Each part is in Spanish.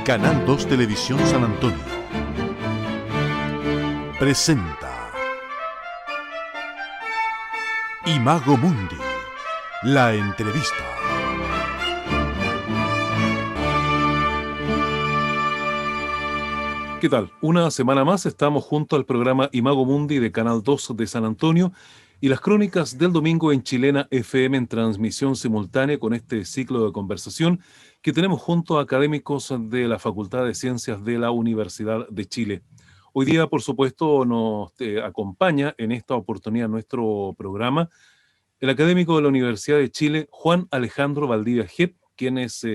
Canal 2 Televisión San Antonio presenta Imago Mundi, la entrevista. ¿Qué tal? Una semana más estamos junto al programa Imago Mundi de Canal 2 de San Antonio y las crónicas del domingo en Chilena FM en transmisión simultánea con este ciclo de conversación que tenemos junto a académicos de la Facultad de Ciencias de la Universidad de Chile. Hoy día, por supuesto, nos acompaña en esta oportunidad nuestro programa el académico de la Universidad de Chile, Juan Alejandro Valdivia Jep, quien es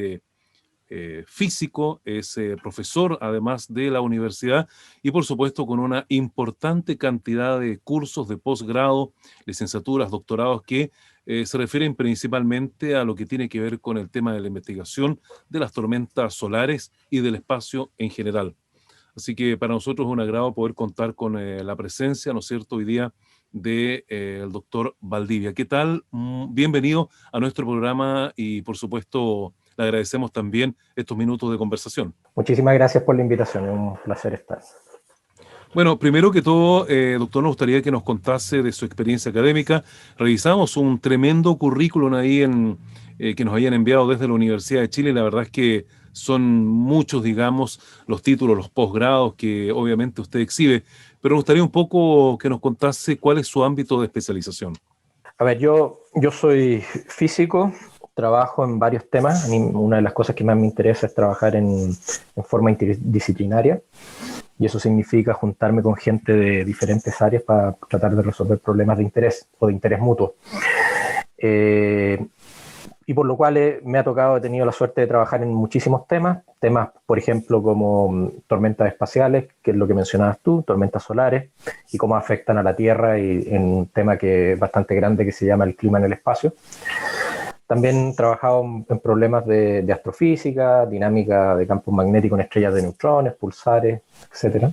físico, es profesor además de la universidad y por supuesto con una importante cantidad de cursos de posgrado, licenciaturas, doctorados que se refieren principalmente a lo que tiene que ver con el tema de la investigación de las tormentas solares y del espacio en general. Así que para nosotros es un agrado poder contar con la presencia, ¿no es cierto?, hoy día de el doctor Valdivia. ¿Qué tal? Bienvenido a nuestro programa y por supuesto le agradecemos también estos minutos de conversación. Muchísimas gracias por la invitación, es un placer estar. Bueno, primero que todo, doctor, nos gustaría que nos contase de su experiencia académica. Revisamos un tremendo currículum ahí que nos habían enviado desde la Universidad de Chile. La verdad es que son muchos, digamos, los títulos, los posgrados que obviamente usted exhibe, pero nos gustaría un poco que nos contase cuál es su ámbito de especialización. A ver, yo soy físico, trabajo en varios temas. A mí una de las cosas que más me interesa es trabajar en forma interdisciplinaria, y eso significa juntarme con gente de diferentes áreas para tratar de resolver problemas de interés o de interés mutuo. Y por lo cual he tenido la suerte de trabajar en muchísimos temas, por ejemplo, como tormentas espaciales, que es lo que mencionabas tú, tormentas solares, y cómo afectan a la Tierra, y en un tema que es bastante grande que se llama el clima en el espacio. También he trabajado en problemas de astrofísica, dinámica de campos magnéticos en estrellas de neutrones, pulsares, etc.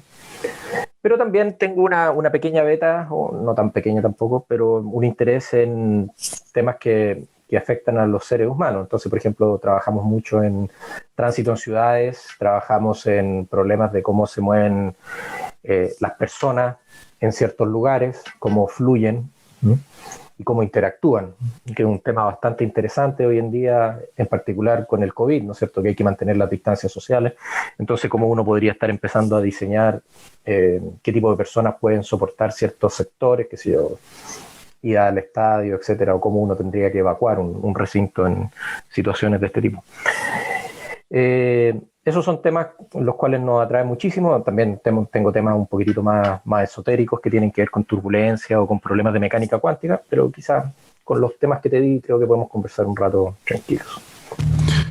Pero también tengo una pequeña beta, o no tan pequeña tampoco, pero un interés en temas que afectan a los seres humanos. Entonces, por ejemplo, trabajamos mucho en tránsito en ciudades, trabajamos en problemas de cómo se mueven las personas en ciertos lugares, cómo fluyen, ¿no?, y cómo interactúan, que es un tema bastante interesante hoy en día, en particular con el COVID, ¿no es cierto?, que hay que mantener las distancias sociales. Entonces, cómo uno podría estar empezando a diseñar qué tipo de personas pueden soportar ciertos sectores, qué sé yo, ir al estadio, etcétera, o cómo uno tendría que evacuar un recinto en situaciones de este tipo. Esos son temas los cuales nos atraen muchísimo. También tengo temas un poquitito más esotéricos que tienen que ver con turbulencia o con problemas de mecánica cuántica, pero quizás con los temas que te di creo que podemos conversar un rato tranquilos.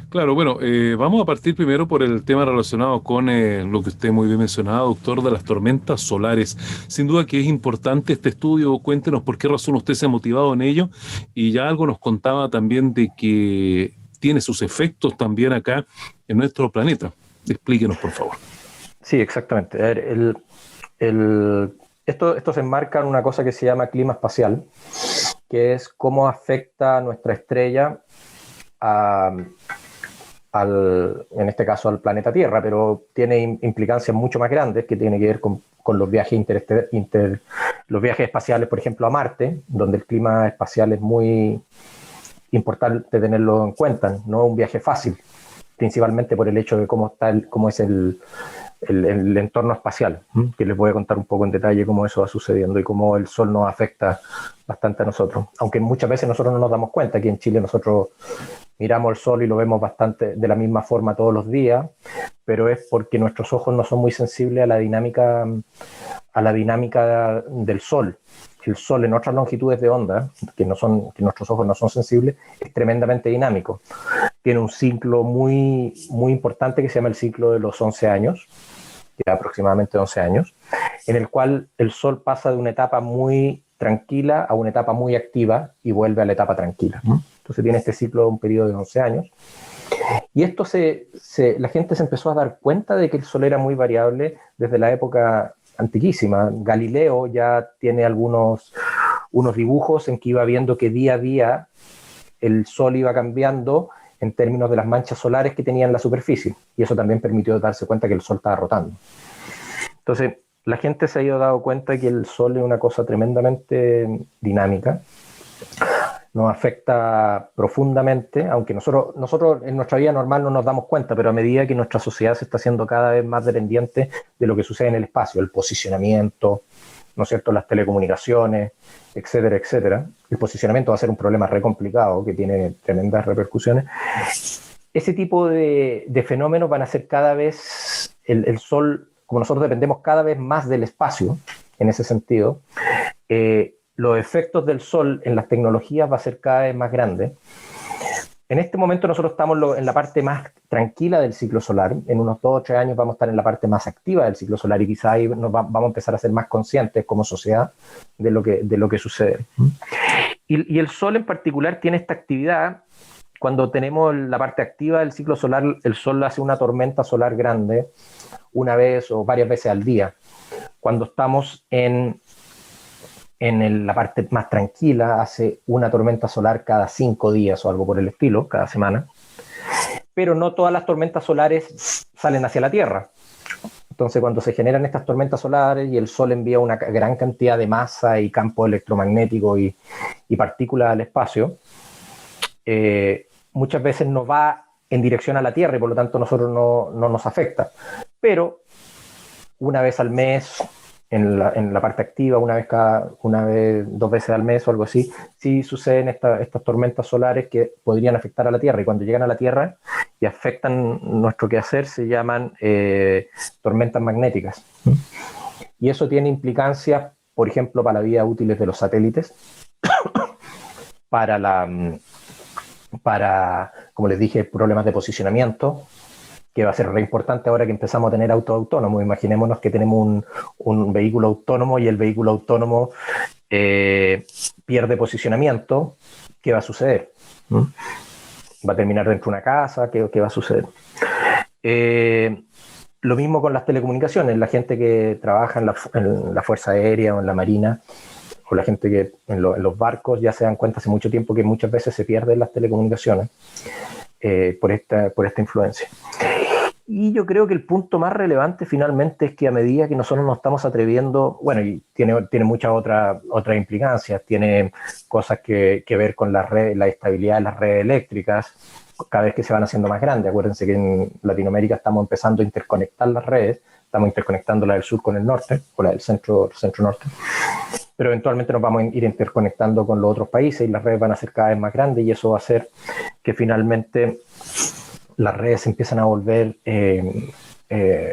Claro, bueno, vamos a partir primero por el tema relacionado con lo que usted muy bien mencionaba, doctor, de las tormentas solares. Sin duda que es importante este estudio. Cuéntenos por qué razón usted se ha motivado en ello, y ya algo nos contaba también de que tiene sus efectos también acá en nuestro planeta. Explíquenos, por favor. Sí, exactamente. A ver, esto se enmarca en una cosa que se llama clima espacial, que es cómo afecta nuestra estrella en este caso al planeta Tierra, pero tiene implicancias mucho más grandes que tienen que ver con los viajes los viajes espaciales, por ejemplo, a Marte, donde el clima espacial es muy importante tenerlo en cuenta. No es un viaje fácil, principalmente por el hecho de cómo es el entorno espacial, que les voy a contar un poco en detalle cómo eso va sucediendo y cómo el Sol nos afecta bastante a nosotros. Aunque muchas veces nosotros no nos damos cuenta. Aquí en Chile nosotros miramos el Sol y lo vemos bastante de la misma forma todos los días, pero es porque nuestros ojos no son muy sensibles a la dinámica del Sol. El Sol en otras longitudes de onda, que nuestros ojos no son sensibles, es tremendamente dinámico. Tiene un ciclo muy, muy importante que se llama el ciclo de los 11 años, que es aproximadamente 11 años, en el cual el Sol pasa de una etapa muy tranquila a una etapa muy activa y vuelve a la etapa tranquila. Entonces tiene este ciclo de un periodo de 11 años. Y esto la gente se empezó a dar cuenta de que el Sol era muy variable desde la época antiquísima. Galileo ya tiene unos dibujos en que iba viendo que día a día el sol iba cambiando en términos de las manchas solares que tenía en la superficie, y eso también permitió darse cuenta que el sol estaba rotando. Entonces, la gente se ha ido dando cuenta que el sol es una cosa tremendamente dinámica, nos afecta profundamente, aunque nosotros en nuestra vida normal no nos damos cuenta, pero a medida que nuestra sociedad se está haciendo cada vez más dependiente de lo que sucede en el espacio, el posicionamiento, ¿no es cierto?, las telecomunicaciones, etcétera, etcétera. El posicionamiento va a ser un problema re complicado que tiene tremendas repercusiones. Ese tipo de fenómenos van a ser cada vez, el sol, como nosotros dependemos cada vez más del espacio, en ese sentido, los efectos del sol en las tecnologías va a ser cada vez más grande. En este momento nosotros estamos en la parte más tranquila del ciclo solar. En unos 2 o 3 años vamos a estar en la parte más activa del ciclo solar y quizá ahí vamos a empezar a ser más conscientes como sociedad de lo que sucede. Y el sol en particular tiene esta actividad. Cuando tenemos la parte activa del ciclo solar, el sol hace una tormenta solar grande una vez o varias veces al día. Cuando estamos en la parte más tranquila, hace una tormenta solar cada 5 días o algo por el estilo, cada semana. Pero no todas las tormentas solares salen hacia la Tierra. Entonces, cuando se generan estas tormentas solares y el Sol envía una gran cantidad de masa y campo electromagnético y partículas al espacio, muchas veces no va en dirección a la Tierra y por lo tanto a nosotros no nos afecta. Pero una vez al mes, en la parte activa, una vez, 2 veces al mes o algo así, sí suceden estas tormentas solares que podrían afectar a la Tierra, y cuando llegan a la Tierra y afectan nuestro quehacer se llaman tormentas magnéticas. Y eso tiene implicancias, por ejemplo, para la vida útiles de los satélites, para, como les dije, problemas de posicionamiento, que va a ser re importante ahora que empezamos a tener autos autónomos. Imaginémonos que tenemos un vehículo autónomo y el vehículo autónomo pierde posicionamiento. ¿Qué va a suceder? ¿Va a terminar dentro de una casa? ¿Qué va a suceder? Lo mismo con las telecomunicaciones. La gente que trabaja en la Fuerza Aérea o en la Marina, o la gente que en los barcos, ya se dan cuenta hace mucho tiempo que muchas veces se pierden las telecomunicaciones por esta influencia. Y yo creo que el punto más relevante finalmente es que a medida que nosotros nos estamos atreviendo, bueno, y tiene muchas otras implicancias, tiene cosas que ver con la estabilidad de las redes eléctricas, cada vez que se van haciendo más grandes. Acuérdense que en Latinoamérica estamos empezando a interconectar las redes, estamos interconectando la del sur con el norte, o la del centro-norte, pero eventualmente nos vamos a ir interconectando con los otros países y las redes van a ser cada vez más grandes, y eso va a hacer que finalmente las redes empiezan a volver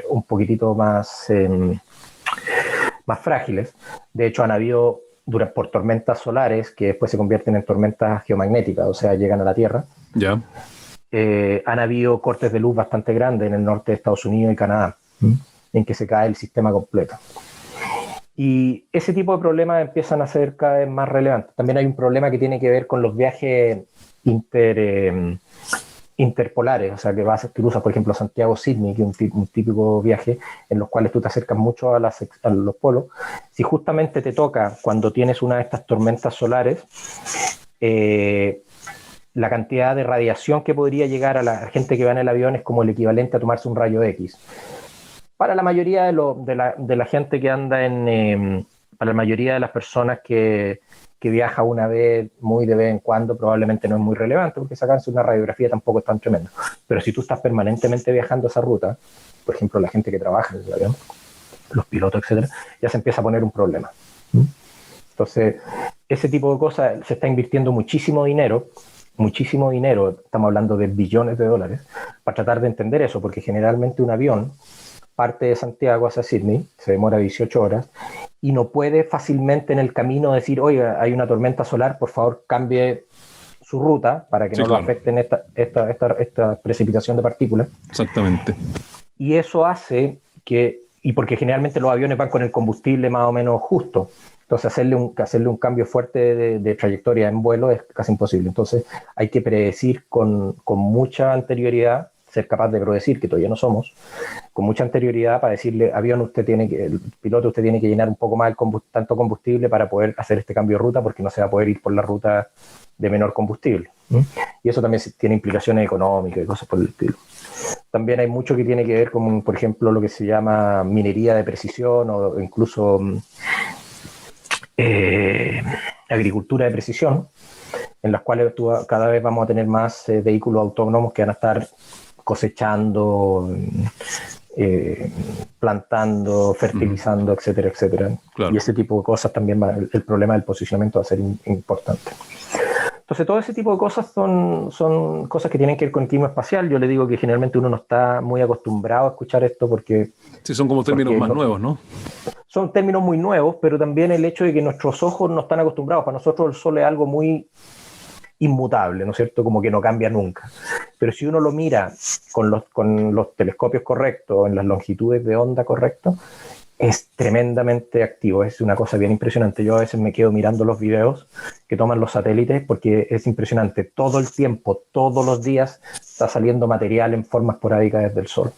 un poquitito más frágiles. De hecho, han habido por tormentas solares que después se convierten en tormentas geomagnéticas, o sea, llegan a la Tierra. Ya. Han habido cortes de luz bastante grandes en el norte de Estados Unidos y Canadá, en que se cae el sistema completo. Y ese tipo de problemas empiezan a ser cada vez más relevantes. También hay un problema que tiene que ver con los viajes interpolares, o sea, que cruzas, por ejemplo, Santiago-Sydney, que es un típico viaje en los cuales tú te acercas mucho a los polos. Si justamente te toca cuando tienes una de estas tormentas solares, la cantidad de radiación que podría llegar a la gente que va en el avión es como el equivalente a tomarse un rayo X. Para la mayoría de la gente que anda para la mayoría de las personas que viaja una vez, muy de vez en cuando, probablemente no es muy relevante, porque sacarse una radiografía tampoco es tan tremendo. Pero si tú estás permanentemente viajando esa ruta, por ejemplo, la gente que trabaja en el avión, los pilotos, etcétera, ya se empieza a poner un problema. Entonces, ese tipo de cosas, se está invirtiendo muchísimo dinero, estamos hablando de billones de dólares, para tratar de entender eso, porque generalmente un avión parte de Santiago hacia Sydney, se demora 18 horas, y no puede fácilmente en el camino decir, oiga, hay una tormenta solar, por favor cambie su ruta para que no lo afecten esta precipitación de partículas. Exactamente. Y eso hace y porque generalmente los aviones van con el combustible más o menos justo, entonces hacerle un cambio fuerte de trayectoria en vuelo es casi imposible. Entonces hay que predecir con mucha anterioridad, ser capaz de predecir, que todavía no somos, con mucha anterioridad para decirle, avión, el piloto, usted tiene que llenar un poco más tanto combustible para poder hacer este cambio de ruta, porque no se va a poder ir por la ruta de menor combustible. Y eso también tiene implicaciones económicas y cosas por el estilo. También hay mucho que tiene que ver con, por ejemplo, lo que se llama minería de precisión o incluso agricultura de precisión, en las cuales cada vez vamos a tener más vehículos autónomos que van a estar cosechando, plantando, fertilizando, etcétera, etcétera. Claro. Y ese tipo de cosas también, el problema del posicionamiento va a ser importante. Entonces, todo ese tipo de cosas son cosas que tienen que ver con el clima espacial. Yo le digo que generalmente uno no está muy acostumbrado a escuchar esto porque... Sí, son como términos más nuevos, ¿no? Son términos muy nuevos, pero también el hecho de que nuestros ojos no están acostumbrados. Para nosotros el Sol es algo muy inmutable, ¿no es cierto? Como que no cambia nunca. Pero si uno lo mira con los telescopios correctos, en las longitudes de onda correctas, es tremendamente activo, es una cosa bien impresionante. Yo a veces me quedo mirando los videos que toman los satélites porque es impresionante. Todo el tiempo, todos los días, está saliendo material en forma esporádica desde el Sol.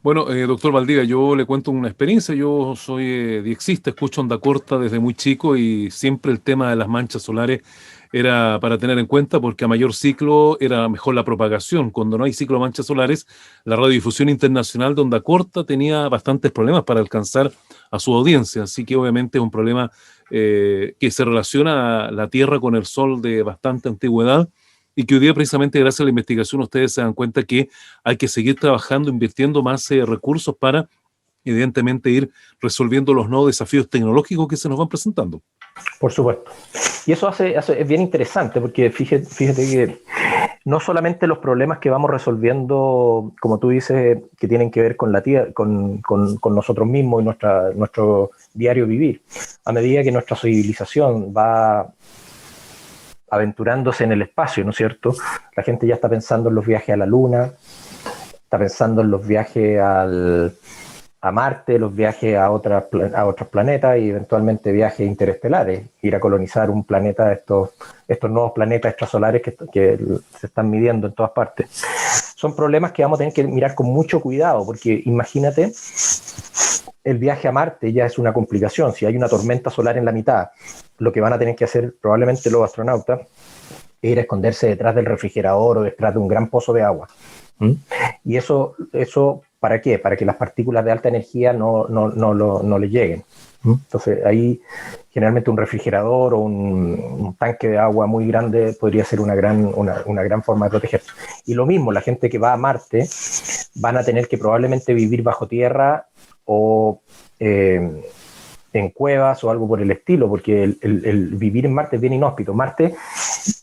Bueno, doctor Valdivia, yo le cuento una experiencia. Yo soy diexista, escucho onda corta desde muy chico y siempre el tema de las manchas solares era para tener en cuenta porque a mayor ciclo era mejor la propagación. Cuando no hay ciclo de manchas solares, la radiodifusión internacional de onda corta tenía bastantes problemas para alcanzar a su audiencia. Así que obviamente es un problema que se relaciona a la Tierra con el Sol de bastante antigüedad y que hoy día precisamente gracias a la investigación ustedes se dan cuenta que hay que seguir trabajando, invirtiendo más recursos para evidentemente ir resolviendo los nuevos desafíos tecnológicos que se nos van presentando. Por supuesto. Y eso es bien interesante porque fíjate que no solamente los problemas que vamos resolviendo, como tú dices, que tienen que ver con la tierra, con nosotros mismos y nuestro diario vivir. A medida que nuestra civilización va aventurándose en el espacio, ¿no es cierto? La gente ya está pensando en los viajes a la Luna, está pensando en los viajes a Marte, los viajes a otros planetas y eventualmente viajes interestelares, ir a colonizar un planeta, estos nuevos planetas extrasolares que se están midiendo en todas partes. Son problemas que vamos a tener que mirar con mucho cuidado, porque imagínate, el viaje a Marte ya es una complicación. Si hay una tormenta solar en la mitad, lo que van a tener que hacer probablemente los astronautas es ir a esconderse detrás del refrigerador o detrás de un gran pozo de agua. Y eso ¿para qué? Para que las partículas de alta energía no le lleguen. Entonces ahí generalmente un refrigerador o un tanque de agua muy grande podría ser una gran forma de protegerse. Y lo mismo, la gente que va a Marte van a tener que probablemente vivir bajo tierra o en cuevas o algo por el estilo, porque el vivir en Marte es bien inhóspito. Marte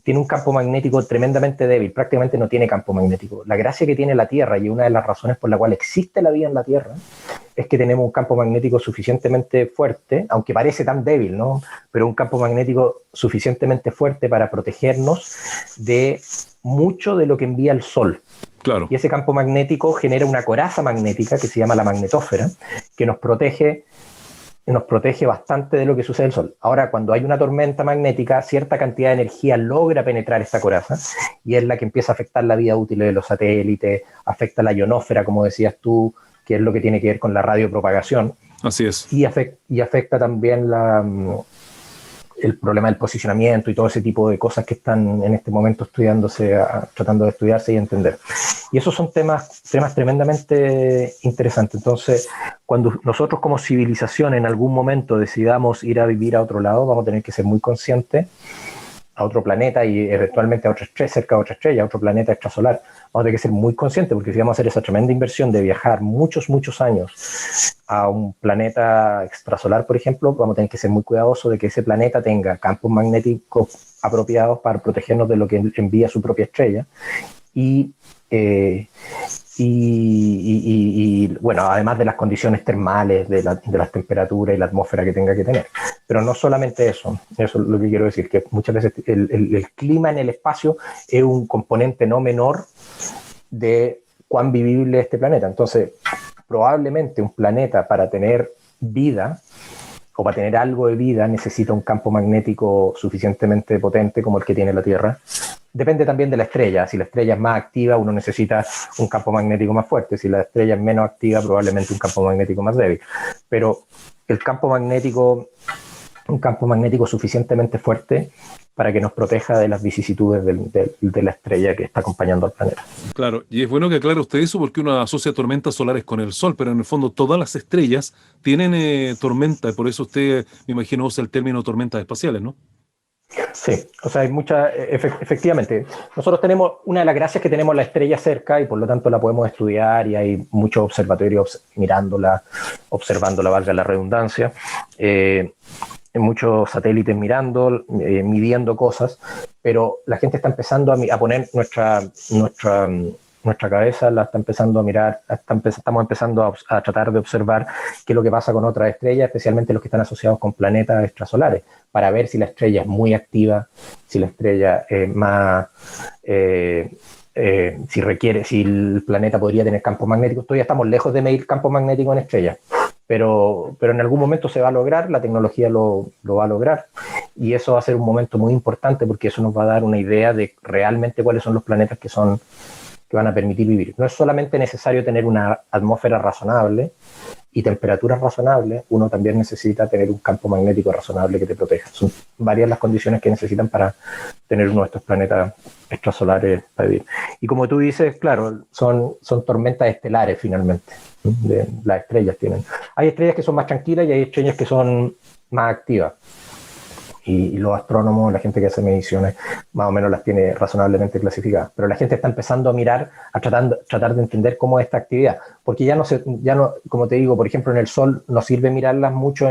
tiene un campo magnético tremendamente débil, prácticamente no tiene campo magnético. La gracia que tiene la Tierra, y una de las razones por la cual existe la vida en la Tierra, es que tenemos un campo magnético suficientemente fuerte, aunque parece tan débil, ¿no? Pero un campo magnético suficientemente fuerte para protegernos de mucho de lo que envía el Sol. Claro. Y ese campo magnético genera una coraza magnética que se llama la magnetosfera, que nos protege bastante de lo que sucede en el Sol. Ahora, cuando hay una tormenta magnética, cierta cantidad de energía logra penetrar esta coraza y es la que empieza a afectar la vida útil de los satélites, afecta la ionósfera, como decías tú, que es lo que tiene que ver con la radiopropagación. Así es. Y afecta también el problema del posicionamiento y todo ese tipo de cosas que están en este momento tratando de estudiarse y entender. Y esos son temas tremendamente interesantes. Entonces, cuando nosotros como civilización en algún momento decidamos ir a vivir a otro lado, vamos a tener que ser muy conscientes a otro planeta y eventualmente cerca de otra estrella, a otro planeta extrasolar. Vamos a tener que ser muy conscientes porque si vamos a hacer esa tremenda inversión de viajar muchos años a un planeta extrasolar, por ejemplo, vamos a tener que ser muy cuidadosos de que ese planeta tenga campos magnéticos apropiados para protegernos de lo que envía su propia estrella y bueno, además de las condiciones termales, de las temperaturas y la atmósfera que tenga que tener. Pero no solamente eso es lo que quiero decir, que muchas veces el clima en el espacio es un componente no menor de cuán vivible es este planeta. Entonces, probablemente un planeta para tener vida o para tener algo de vida necesita un campo magnético suficientemente potente como el que tiene la Tierra. Depende también de la estrella. Si la estrella es más activa, uno necesita un campo magnético más fuerte. Si la estrella es menos activa, probablemente un campo magnético más débil. Pero un campo magnético suficientemente fuerte para que nos proteja de las vicisitudes de la estrella que está acompañando al planeta. Claro, y es bueno que aclare usted eso porque uno asocia tormentas solares con el Sol, pero en el fondo todas las estrellas tienen tormenta, y por eso usted, me imagino, usa el término tormentas espaciales, ¿no? Sí, o sea, hay mucha, efectivamente. Nosotros tenemos, una de las gracias que tenemos la estrella cerca y por lo tanto la podemos estudiar y hay muchos observatorios mirándola, observándola, valga la redundancia. Muchos satélites mirando, midiendo cosas, pero la gente está empezando a poner nuestra cabeza, la está empezando a mirar, estamos empezando a tratar de observar qué es lo que pasa con otras estrellas, especialmente los que están asociados con planetas extrasolares, para ver si la estrella es muy activa, si la estrella es más... si el planeta podría tener campo magnético. Todavía estamos lejos de medir campo magnético en estrellas, pero en algún momento se va a lograr, la tecnología lo va a lograr, y eso va a ser un momento muy importante porque eso nos va a dar una idea de realmente cuáles son los planetas que van a permitir vivir. No es solamente necesario tener una atmósfera razonable y temperaturas razonables, uno también necesita tener un campo magnético razonable que te proteja. Son varias las condiciones que necesitan para tener uno de estos planetas extrasolares para vivir. Y como tú dices, claro, son tormentas estelares finalmente. Las estrellas tienen. Hay estrellas que son más tranquilas y hay estrellas que son más activas. Y los astrónomos, la gente que hace mediciones, más o menos las tiene razonablemente clasificadas. Pero la gente está empezando a mirar, a tratar de entender cómo es esta actividad. Porque ya no, como te digo, por ejemplo, en el Sol no sirve mirarlas mucho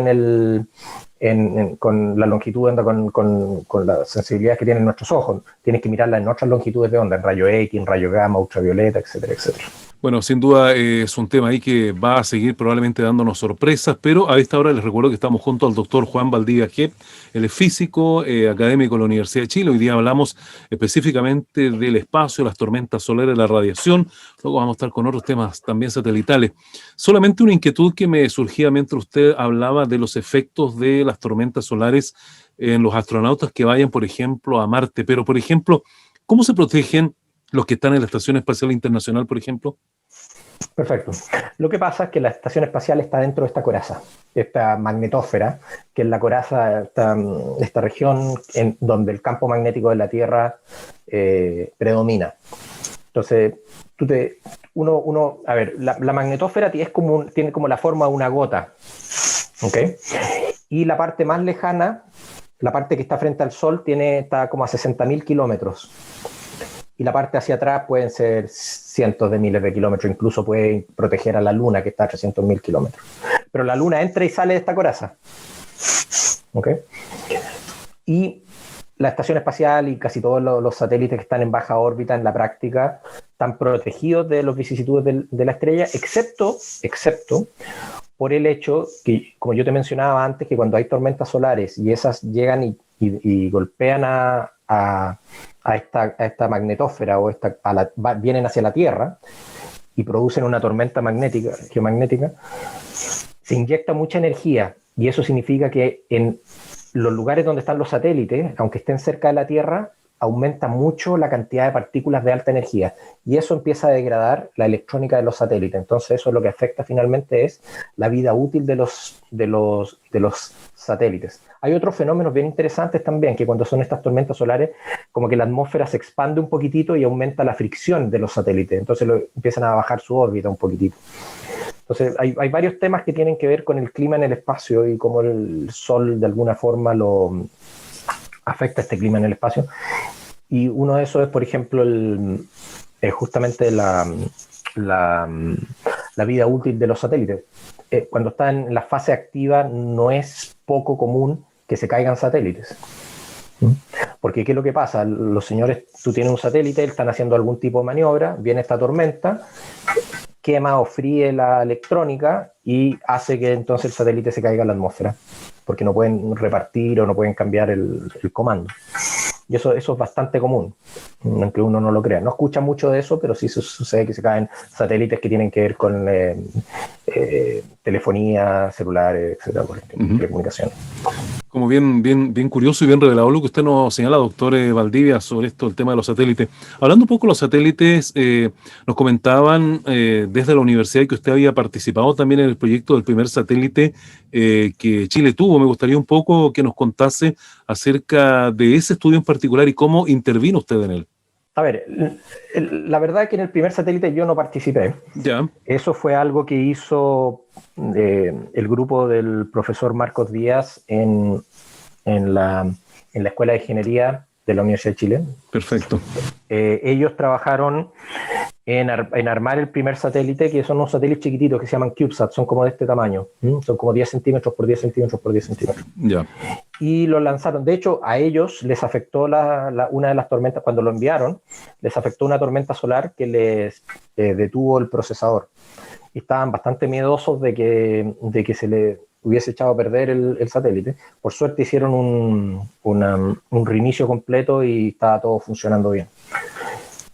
con la longitud de onda, con la sensibilidad que tienen nuestros ojos. Tienes que mirarlas en otras longitudes de onda, en rayo X, en rayo gamma, ultravioleta, etcétera, etcétera. Bueno, sin duda es un tema ahí que va a seguir probablemente dándonos sorpresas, pero a esta hora les recuerdo que estamos junto al doctor Juan Valdivia Jep, él es físico, académico de la Universidad de Chile. Hoy día hablamos específicamente del espacio, las tormentas solares, la radiación. Luego vamos a estar con otros temas también satelitales. Solamente una inquietud que me surgía mientras usted hablaba de los efectos de las tormentas solares en los astronautas que vayan, por ejemplo, a Marte. Pero, por ejemplo, ¿cómo se protegen los que están en la Estación Espacial Internacional, por ejemplo? Perfecto. Lo que pasa es que la estación espacial está dentro de esta coraza, esta magnetósfera, que es la coraza, esta región donde el campo magnético de la Tierra predomina. Entonces, la magnetósfera tiene como la forma de una gota, ¿ok? Y la parte más lejana, la parte que está frente al Sol, está como a 60.000 kilómetros. Y la parte hacia atrás pueden ser cientos de miles de kilómetros, incluso puede proteger a la Luna, que está a 300.000 kilómetros. Pero la Luna entra y sale de esta coraza. ¿Ok? Y la estación espacial y casi todos los satélites que están en baja órbita en la práctica están protegidos de las vicisitudes de la estrella, excepto por el hecho que, como yo te mencionaba antes, que cuando hay tormentas solares y esas llegan y golpean a esta magnetósfera o vienen hacia la Tierra y producen una tormenta geomagnética, se inyecta mucha energía y eso significa que en los lugares donde están los satélites, aunque estén cerca de la Tierra, aumenta mucho la cantidad de partículas de alta energía y eso empieza a degradar la electrónica de los satélites. Entonces eso lo que afecta finalmente es la vida útil de los satélites. Hay otros fenómenos bien interesantes también, que cuando son estas tormentas solares, como que la atmósfera se expande un poquitito y aumenta la fricción de los satélites, entonces empiezan a bajar su órbita un poquitito. Entonces hay varios temas que tienen que ver con el clima en el espacio y cómo el Sol de alguna forma lo afecta este clima en el espacio. Y uno de esos es, por ejemplo, justamente la vida útil de los satélites. Cuando están en la fase activa no es poco común que se caigan satélites. Porque ¿qué es lo que pasa? Los señores, tú tienes un satélite, están haciendo algún tipo de maniobra, viene esta tormenta, quema o fríe la electrónica y hace que entonces el satélite se caiga en la atmósfera, porque no pueden repartir o no pueden cambiar el comando. Y eso es bastante común, aunque uno no lo crea. No escucha mucho de eso, pero sí sucede que se caen satélites que tienen que ver con telefonía, celulares, etcétera, telecomunicaciones. Como bien curioso y bien revelador lo que usted nos señala, doctor Valdivia, sobre esto, el tema de los satélites. Hablando un poco de los satélites, nos comentaban desde la universidad que usted había participado también en el proyecto del primer satélite que Chile tuvo. Me gustaría un poco que nos contase acerca de ese estudio en particular y cómo intervino usted en él. A ver, la verdad es que en el primer satélite yo no participé. Ya, Eso fue algo que hizo el grupo del profesor Marcos Díaz en la Escuela de Ingeniería de la Universidad de Chile. perfecto. Ellos trabajaron en armar el primer satélite, que son unos satélites chiquititos que se llaman CubeSat, son como de este tamaño, son como 10 centímetros por 10 centímetros por 10 centímetros. Ya, Y lo lanzaron. De hecho, a ellos les afectó una de las tormentas, cuando lo enviaron, les afectó una tormenta solar que les detuvo el procesador. Y estaban bastante miedosos de que se le hubiese echado a perder el satélite. Por suerte hicieron un reinicio completo y estaba todo funcionando bien.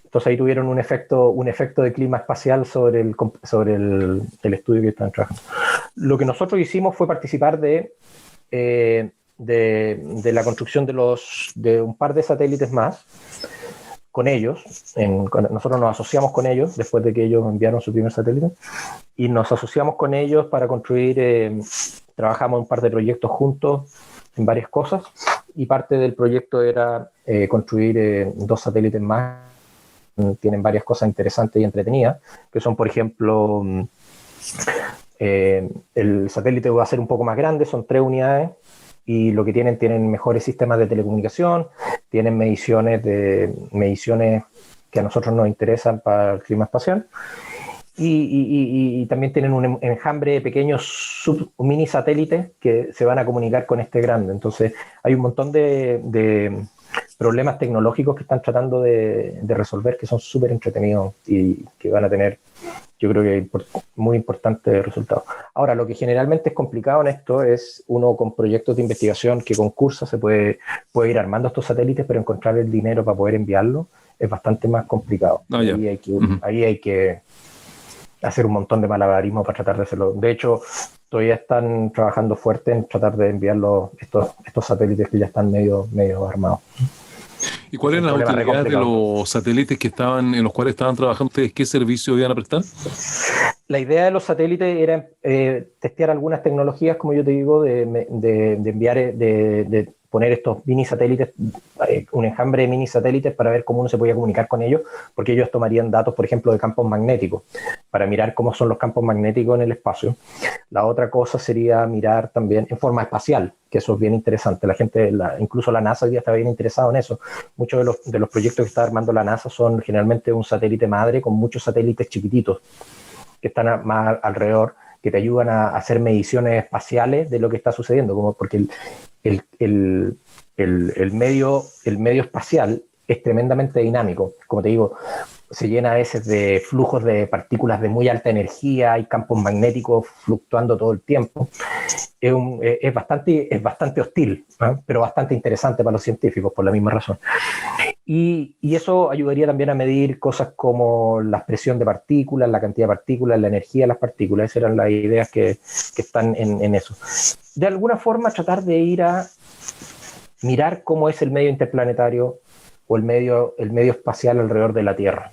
Entonces ahí tuvieron un efecto de clima espacial sobre el estudio que estaban trabajando. Lo que nosotros hicimos fue participar de la construcción de un par de satélites más con ellos. Nosotros nos asociamos con ellos después de que ellos enviaron su primer satélite y nos asociamos con ellos para construir, trabajamos un par de proyectos juntos en varias cosas y parte del proyecto era construir 2 satélites más. Tienen varias cosas interesantes y entretenidas, que son, por ejemplo, el satélite va a ser un poco más grande, son 3 unidades, y lo que tienen mejores sistemas de telecomunicación, tienen mediciones que a nosotros nos interesan para el clima espacial, y también tienen un enjambre de pequeños mini satélites que se van a comunicar con este grande. Entonces hay un montón de problemas tecnológicos que están tratando de resolver, que son súper entretenidos y que van a tener, yo creo que muy importantes resultados. Ahora, lo que generalmente es complicado en esto es uno con proyectos de investigación que concursa, se puede ir armando estos satélites, pero encontrar el dinero para poder enviarlo es bastante más complicado. Ahí hay que hacer un montón de malabarismo para tratar de hacerlo. De hecho, todavía están trabajando fuerte en tratar de enviar estos satélites que ya están medio armados. ¿Y cuáles eran las utilidades de los satélites en los cuales estaban trabajando ustedes? ¿Qué servicio iban a prestar? La idea de los satélites era testear algunas tecnologías, como yo te digo, de enviar, de poner estos mini satélites, un enjambre de mini satélites para ver cómo uno se podía comunicar con ellos, porque ellos tomarían datos, por ejemplo, de campos magnéticos, para mirar cómo son los campos magnéticos en el espacio. La otra cosa sería mirar también en forma espacial, que eso es bien interesante. La gente, incluso la NASA hoy día está bien interesado en eso. Muchos de los proyectos que está armando la NASA son generalmente un satélite madre con muchos satélites chiquititos que están más alrededor, que te ayudan a hacer mediciones espaciales de lo que está sucediendo, como porque el medio espacial es tremendamente dinámico. Como te digo, se llena a veces de flujos de partículas de muy alta energía, hay campos magnéticos fluctuando todo el tiempo. Es bastante hostil, ¿eh? Pero bastante interesante para los científicos por la misma razón. Y eso ayudaría también a medir cosas como la presión de partículas, la cantidad de partículas, la energía de las partículas. Esas eran las ideas que están en eso. De alguna forma tratar de ir a mirar cómo es el medio interplanetario o el medio espacial alrededor de la Tierra.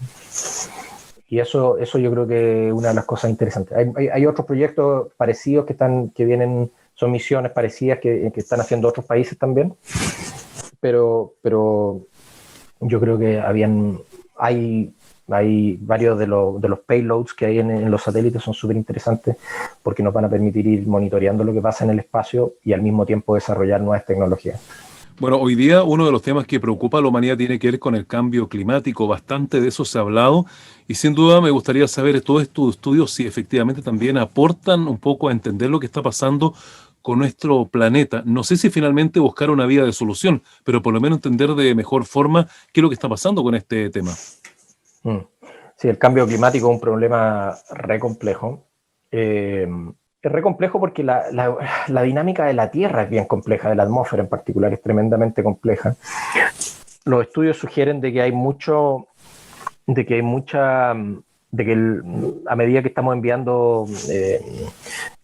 Y eso yo creo que es una de las cosas interesantes. Hay otros proyectos parecidos que vienen, son misiones parecidas que están haciendo otros países también, pero yo creo que hay varios de los payloads que hay en los satélites son súper interesantes porque nos van a permitir ir monitoreando lo que pasa en el espacio y al mismo tiempo desarrollar nuevas tecnologías. Bueno, hoy día uno de los temas que preocupa a la humanidad tiene que ver con el cambio climático. Bastante de eso se ha hablado y sin duda me gustaría saber todos estos estudios si efectivamente también aportan un poco a entender lo que está pasando con nuestro planeta. No sé si finalmente buscar una vía de solución, pero por lo menos entender de mejor forma qué es lo que está pasando con este tema. Sí, el cambio climático es un problema re complejo. Es re complejo porque la dinámica de la Tierra es bien compleja, de la atmósfera en particular es tremendamente compleja. Los estudios sugieren de que a medida que estamos enviando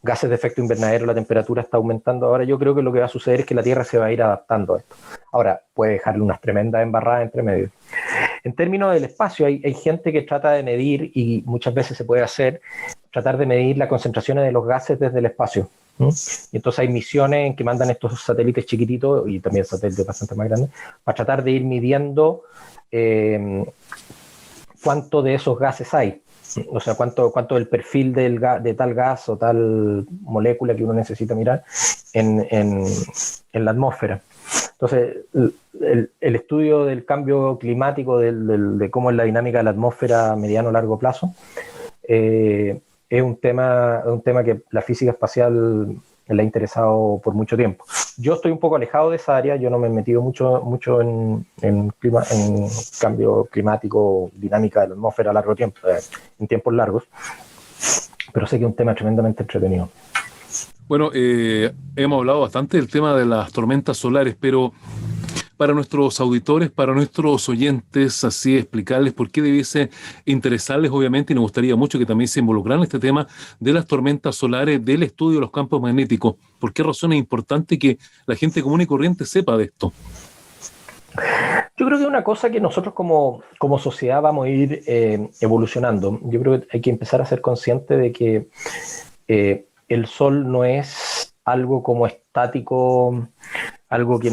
gases de efecto invernadero, la temperatura está aumentando. Ahora yo creo que lo que va a suceder es que la Tierra se va a ir adaptando a esto. Ahora, puede dejarle unas tremendas embarradas entre medio. En términos del espacio, hay gente que trata de medir, y muchas veces se puede hacer, tratar de medir las concentraciones de los gases desde el espacio. Y entonces hay misiones en que mandan estos satélites chiquititos, y también satélites bastante más grandes, para tratar de ir midiendo cuánto de esos gases hay. O sea, cuánto el perfil de tal gas o tal molécula que uno necesita mirar en la atmósfera. Entonces, el estudio del cambio climático, de cómo es la dinámica de la atmósfera a mediano o largo plazo, es un tema que la física espacial le ha interesado por mucho tiempo. Yo estoy un poco alejado de esa área, yo no me he metido mucho en cambio climático, dinámica de la atmósfera a largo tiempo, en tiempos largos, pero sé que es un tema tremendamente entretenido. Bueno, hemos hablado bastante del tema de las tormentas solares, pero para nuestros auditores, para nuestros oyentes, así explicarles por qué debiese interesarles, obviamente, y nos gustaría mucho que también se involucraran en este tema de las tormentas solares, del estudio de los campos magnéticos. ¿Por qué razón es importante que la gente común y corriente sepa de esto? Yo creo que es una cosa que nosotros como sociedad vamos a ir evolucionando. Yo creo que hay que empezar a ser consciente de que el sol no es algo como estático, algo que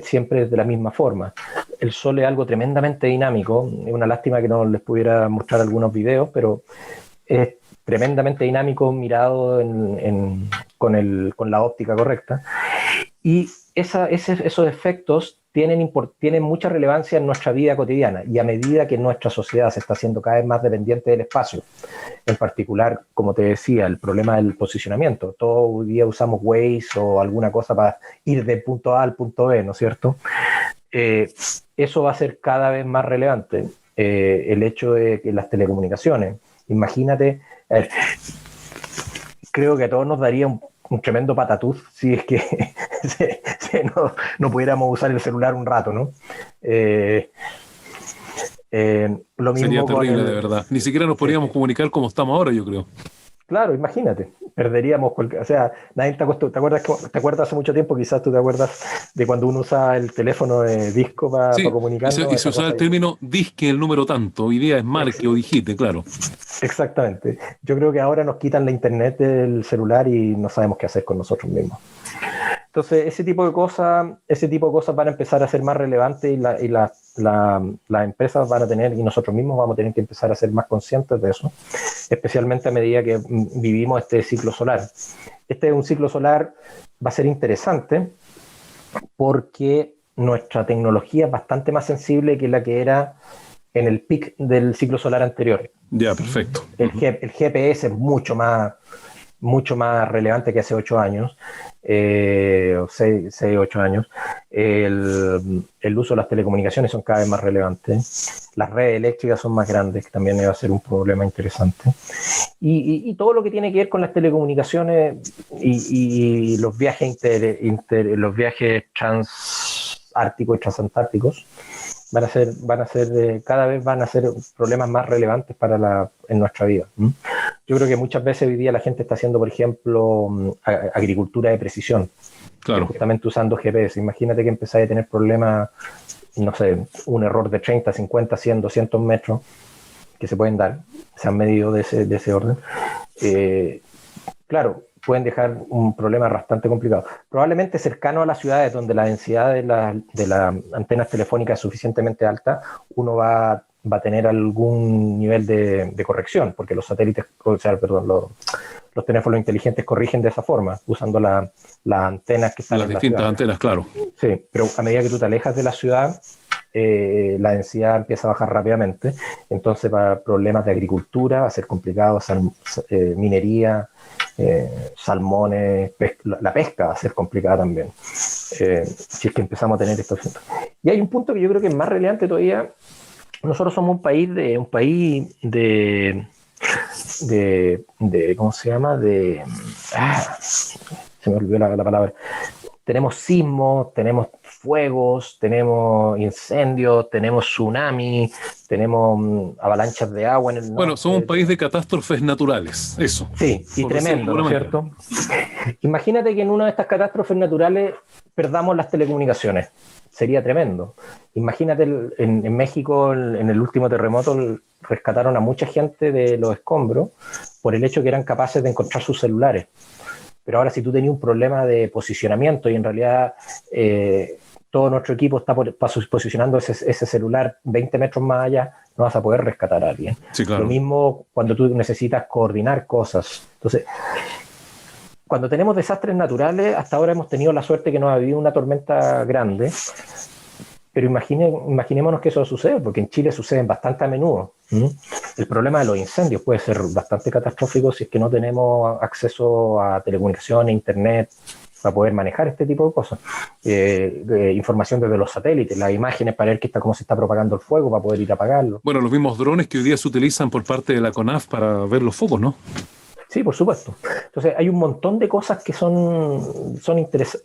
siempre es de la misma forma. El sol es algo tremendamente dinámico. Es una lástima que no les pudiera mostrar algunos videos, pero es tremendamente dinámico mirado con la óptica correcta. Y esos efectos tienen mucha relevancia en nuestra vida cotidiana, y a medida que nuestra sociedad se está haciendo cada vez más dependiente del espacio, en particular, como te decía, el problema del posicionamiento. Todo el día usamos Waze o alguna cosa para ir del punto A al punto B, ¿no es cierto? Eso va a ser cada vez más relevante. El hecho de que las telecomunicaciones, imagínate, creo que a todos nos daría un tremendo patatús si es que no pudiéramos usar el celular un rato, ¿no? Lo mismo sería terrible, de verdad. Ni siquiera nos podríamos comunicar como estamos ahora, yo creo. Claro, imagínate, perderíamos o sea, nadie te acuerdas hace mucho tiempo, quizás tú te acuerdas de cuando uno usaba el teléfono de disco para comunicarnos. Y se usaba el término disque, el número tanto, hoy día es marque o digite, claro. Exactamente. Yo creo que ahora nos quitan la internet del celular y no sabemos qué hacer con nosotros mismos. Entonces, ese tipo de cosas van a empezar a ser más relevantes, y las empresas van a tener, y nosotros mismos vamos a tener que empezar a ser más conscientes de eso, especialmente a medida que vivimos este ciclo solar. Este es un ciclo solar, va a ser interesante porque nuestra tecnología es bastante más sensible que la que era en el pic del ciclo solar anterior. Ya, perfecto. El GPS es mucho más relevante que hace 8 años, o 6, 8 años. El uso de las telecomunicaciones son cada vez más relevantes. Las redes eléctricas son más grandes, que también va a ser un problema interesante. Y todo lo que tiene que ver con las telecomunicaciones y los viajes los viajes transárticos y transantárticos cada vez van a ser problemas más relevantes en nuestra vida. Yo creo que muchas veces hoy día la gente está haciendo, por ejemplo, agricultura de precisión, claro, justamente usando GPS. Imagínate que empezáis a tener problemas, no sé, un error de 30, 50, 100, 200 metros que se pueden dar, se han medido de ese orden. Claro, pueden dejar un problema bastante complicado. Probablemente cercano a las ciudades donde la densidad de las antenas telefónicas es suficientemente alta, uno va a tener algún nivel de corrección, porque los satélites, los teléfonos inteligentes corrigen de esa forma, usando las antenas que están en la ciudad. Las distintas antenas, claro. Sí, pero a medida que tú te alejas de la ciudad, la densidad empieza a bajar rápidamente. Entonces, para problemas de agricultura va a ser complicado, minería, salmones, la pesca va a ser complicada también, si es que empezamos a tener estos asuntos. Y hay un punto que yo creo que es más relevante todavía. Nosotros somos un país de ¿cómo se llama? Se me olvidó la palabra. tenemos sismos, tenemos fuegos, tenemos incendios, tenemos tsunami, tenemos avalanchas de agua en el norte. Bueno, somos un país de catástrofes naturales, eso. Sí, y tremendo, ¿no es cierto? Imagínate que en una de estas catástrofes naturales perdamos las telecomunicaciones. Sería tremendo. Imagínate, en México, en el último terremoto, rescataron a mucha gente de los escombros por el hecho que eran capaces de encontrar sus celulares. Pero ahora, si tú tenías un problema de posicionamiento y en realidad todo nuestro equipo está posicionando ese celular 20 metros más allá, no vas a poder rescatar a alguien. Sí, claro. Lo mismo cuando tú necesitas coordinar cosas. Entonces, cuando tenemos desastres naturales, hasta ahora hemos tenido la suerte que no ha habido una tormenta grande, pero imaginémonos que eso sucede, porque en Chile suceden bastante a menudo. El problema de los incendios puede ser bastante catastrófico si es que no tenemos acceso a telecomunicaciones, internet, para poder manejar este tipo de cosas. Información desde los satélites, las imágenes para ver cómo se está propagando el fuego, para poder ir a apagarlo. Bueno, los mismos drones que hoy día se utilizan por parte de la CONAF para ver los focos, ¿no? Sí, por supuesto. Entonces, hay un montón de cosas que son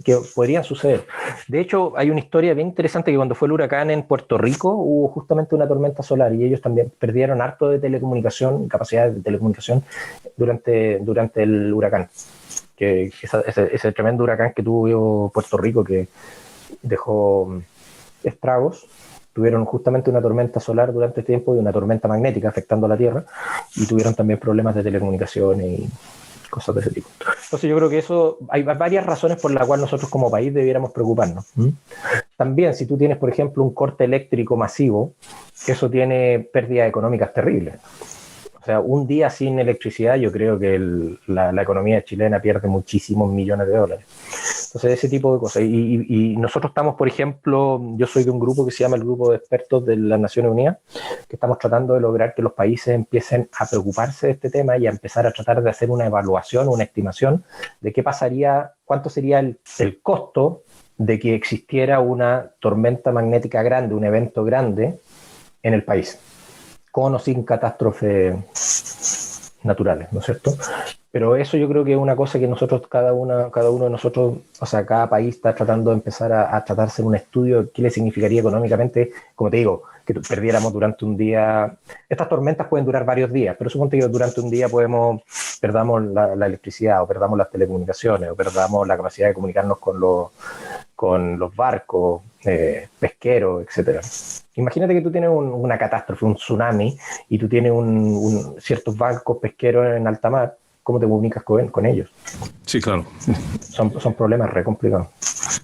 que podrían suceder. De hecho, hay una historia bien interesante que cuando fue el huracán en Puerto Rico, hubo justamente una tormenta solar y ellos también perdieron harto de telecomunicación, capacidad de telecomunicación durante el huracán. Ese tremendo huracán que tuvo Puerto Rico que dejó estragos. Tuvieron justamente una tormenta solar durante este tiempo y una tormenta magnética afectando a la Tierra, y tuvieron también problemas de telecomunicaciones y cosas de ese tipo. Entonces yo creo que hay varias razones por las cuales nosotros como país debiéramos preocuparnos. También, si tú tienes, por ejemplo, un corte eléctrico masivo, eso tiene pérdidas económicas terribles. O sea, un día sin electricidad, yo creo que la economía chilena pierde muchísimos millones de dólares. Entonces, ese tipo de cosas. Y nosotros estamos, por ejemplo, yo soy de un grupo que se llama el Grupo de Expertos de las Naciones Unidas, que estamos tratando de lograr que los países empiecen a preocuparse de este tema y a empezar a tratar de hacer una evaluación, una estimación de qué pasaría, cuánto sería el costo de que existiera una tormenta magnética grande, un evento grande en el país, con o sin catástrofes naturales, ¿no es cierto? Pero eso yo creo que es una cosa que nosotros, cada uno de nosotros, o sea, cada país está tratando de empezar a tratar de hacer un estudio de qué le significaría económicamente, como te digo, que perdiéramos durante un día. Estas tormentas pueden durar varios días, pero suponte que durante un día perdamos la electricidad, o perdamos las telecomunicaciones, o perdamos la capacidad de comunicarnos con los barcos, pesqueros, etcétera. Imagínate que tú tienes una catástrofe, un tsunami, y tú tienes ciertos barcos pesqueros en alta mar. ¿Cómo te comunicas con ellos? Sí, claro. Son problemas re complicados.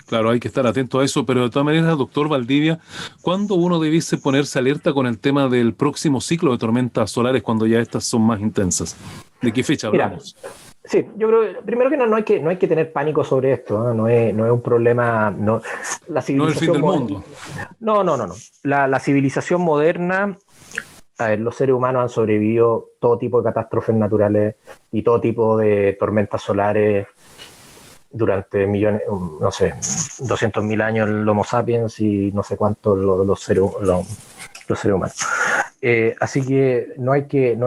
Claro, hay que estar atento a eso, pero de todas maneras, doctor Valdivia, ¿cuándo uno debiese ponerse alerta con el tema del próximo ciclo de tormentas solares cuando ya estas son más intensas? ¿De qué fecha hablamos? Mira, sí, yo creo que primero que no hay que tener pánico sobre esto, no es un problema, la civilización no es el fin del mundo. No. La civilización moderna, a ver, los seres humanos han sobrevivido todo tipo de catástrofes naturales y todo tipo de tormentas solares durante millones, no sé, 200.000 años el Homo sapiens y no sé cuántos los seres humanos. Así que no es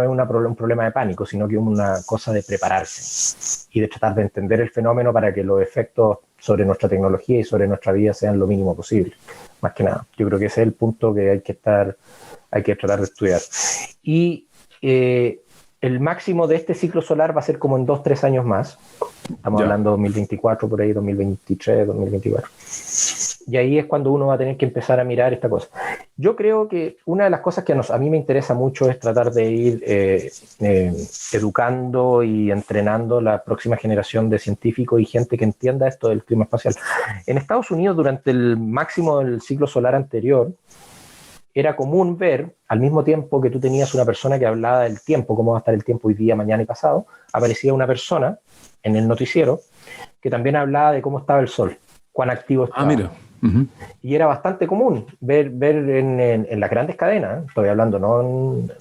un problema de pánico, sino que es una cosa de prepararse y de tratar de entender el fenómeno para que los efectos sobre nuestra tecnología y sobre nuestra vida sean lo mínimo posible. Más que nada, yo creo que ese es el punto que hay que tratar de estudiar. Y el máximo de este ciclo solar va a ser como en 2-3 años más. Estamos hablando de 2024, por ahí 2023, 2024. Y ahí es cuando uno va a tener que empezar a mirar esta cosa. Yo creo que una de las cosas que a mí me interesa mucho es tratar de ir educando y entrenando la próxima generación de científicos y gente que entienda esto del clima espacial. En Estados Unidos, durante el máximo del ciclo solar anterior, era común ver, al mismo tiempo que tú tenías una persona que hablaba del tiempo, cómo va a estar el tiempo hoy día, mañana y pasado, aparecía una persona en el noticiero que también hablaba de cómo estaba el sol, cuán activo estaba. Mira. Uh-huh. Y era bastante común ver en las grandes cadenas, estoy hablando, en